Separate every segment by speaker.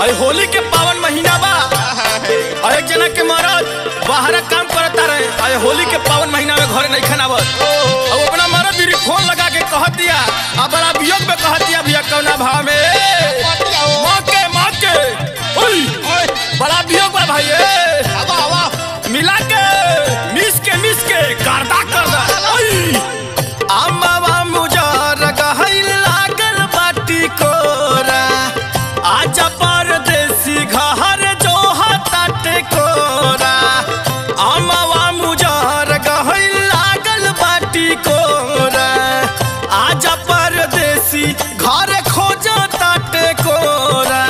Speaker 1: अरे होली के पावन महीना बा और एक जना के मरद बाहर काम करता रहे। अरे होली के पावन महीना में घर नहीं खानावत और अपना मरद भी फोन लगा के कह दिया अब बड़ा वियोग में कह दिया भैया कौना भाव में मौके बड़ा वियोग बा भाई मिला के मिस के गर्दा कर दा अम्मा मुजर गहल लागल बाटी कोरा आजा परदेसी घर जो हटाटे कोरा अम्मा मुजर गहल लागल बाटी कोरा आजा परदेसी घर खोज ताटे कोरा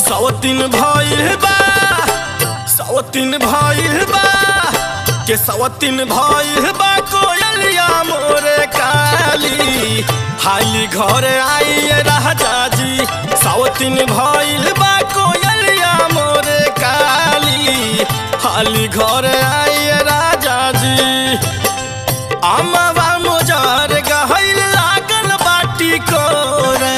Speaker 1: सौतीन भइल बा के सौतीन भइल बा कोयलिया मोरे काली हाली घर आई राजा जी सौतीन भइल बा कोयलिया मोरे काली हाली घर आई राजा जी अम्मा मुजर गहल लागल बाटी कोरा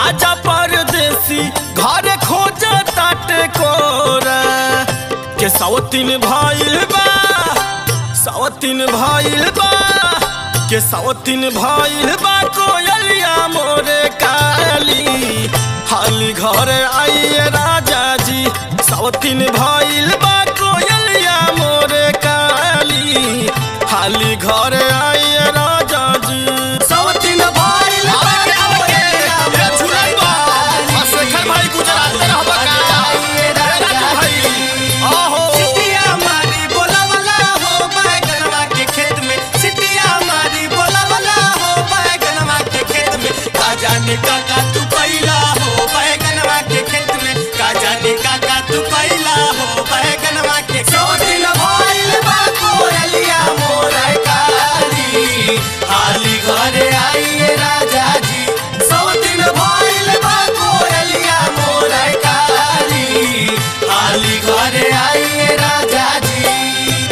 Speaker 1: आजा परदेसी घर खोज ताटे कोरा के सौतीन भइल बा के सौतीन भइल बा कोयलिया मोरे काली हाली घर आई राजा जी सौतीन भइल बा कोयलिया मोरे काली हाली घर आई राजा जी सौतीन भइल बा शेखर भाई गुजरात में रहबा काका तू कैला हो बैगनवा के खेत में का जाने काका तू कैला हो बैगनवा के सौतीन भइल बा कोयलिया मोरे काली हाली घर आई राजा जी सौतीन भइल बा कोयलिया मोरे काली हाली घर आई राजा जी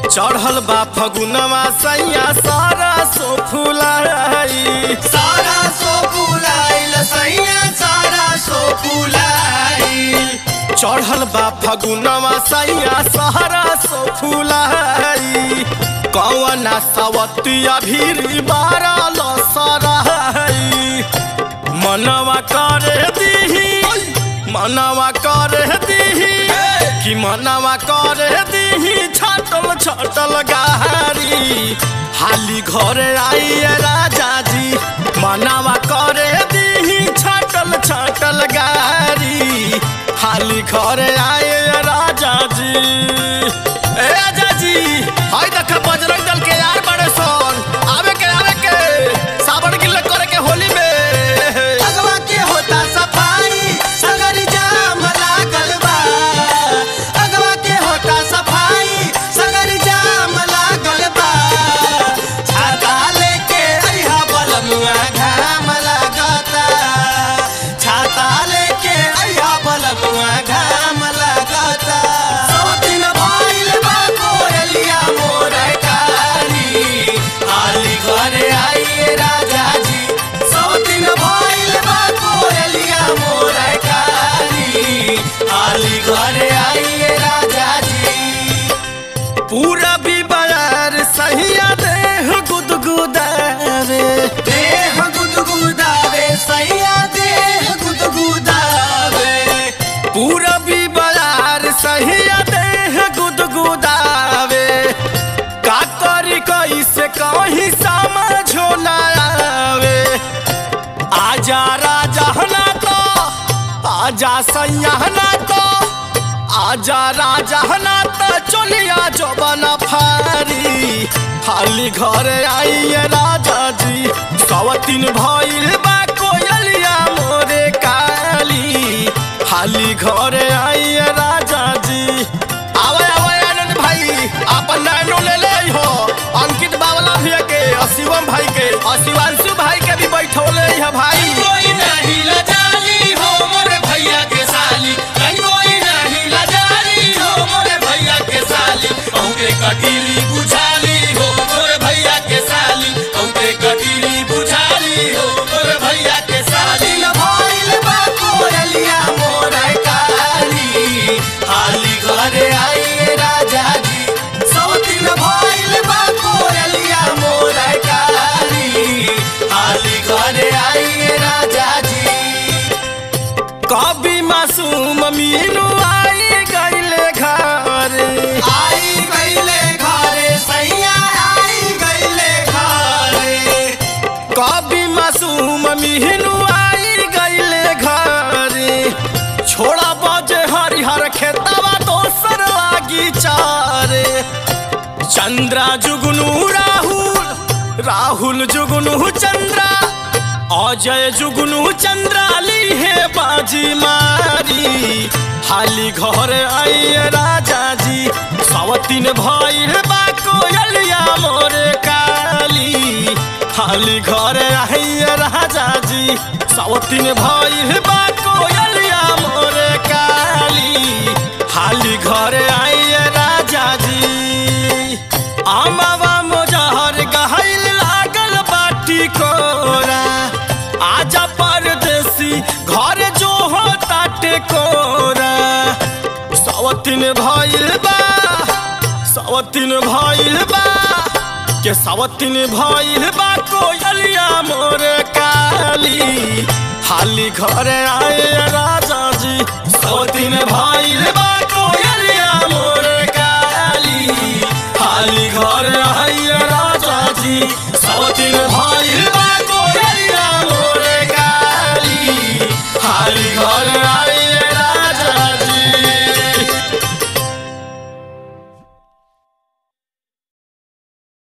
Speaker 1: चढ़ल बा फगुनवा सैया सारा सो फुलाई चढ़ल बा फगुनवा सैया सहरा सो फुलाई कौना सवतिया भीरी बारा लसराई मनवा करे दीही कि मनवा करे दीही छटल गारी हाली घर आई राजा जी मनवा करे दीही छटल गारी हाली घर आए राजा जी राजा जी हाय देख बजरंग दल के यार बड़े सोन आवे के सावन गिल्ले करे के होली में अगवा के होता सफाई सगरी जाम लागल बा अगवा के होता सफाई सगरी जाम लागल बा छाता लेके अइहा बलमुआ घाम लागता छाता लेके अइहा बलमुआ घाम लागता सौतीन भइल बा कोयलिया मोरे काली हाली घर आई राजा जी सौतीन भइल बा कोयलिया मोरे काली हाली घर आई राजा जी पूरा भी बाजार सहिया देह गुदगुदावे सैया देह गुदगुदावे पूरा भी बाजार सहिया देह गुदगुदावे का करी कैसे कहीं समझो ना आवे आजा राजा ना तो आजा सैया ना तो आजा राजा ना तो चलिया जबना फारी हाली घर आई राजा जी सौतीन भइल बा कोयलिया मोरे काली हाली घर आई राजा जी आवे आनंद भाई अपन नैनो ले हो अंकित बावला भैया के शिवम भाई के शिवांशु भाई के भी बैठौले है भाई कोई नहीं लजाली हो मोरे भैया के साली कोई नहीं लजाली हो मोरे भैया के साली औके कटीली बुझाली हो मोरे भैया के साली औके कटीली बुझाली हो मोरे भैया के साली भइल बा कोयलिया मीनू आई गईले घरे,
Speaker 2: आई गईले घरे सैया आई गईले घरे।
Speaker 1: कभी मासूम मीनू आई गईले घरे, छोड़ा बजे हरिहर खेतवा दोसर लागी चारे। चंद्रा जुगनू राहुल, राहुल जुगनू चंद्रा, अजय जुगनू चंद्रा ली है बाजी मारी। हाली घर आइए राजा जी, सवतीन भइल बा कोयलिया मोरे काली। हाली घर आइए राजा जी, सवतीन भइल बा कोयलिया मोरे काली। हाली घर आइए राजा जी। आमावा मोजहर गहल लागल बाटी कोरा, आजा परदेसी घर जो हो ताटे कोरा। सवतीन भइल बा, सवतीन भइल बा, के सवतीन भइल बा कोयलिया मोरे काली। हाली घर आए राजा जी, सवतीन भइल बा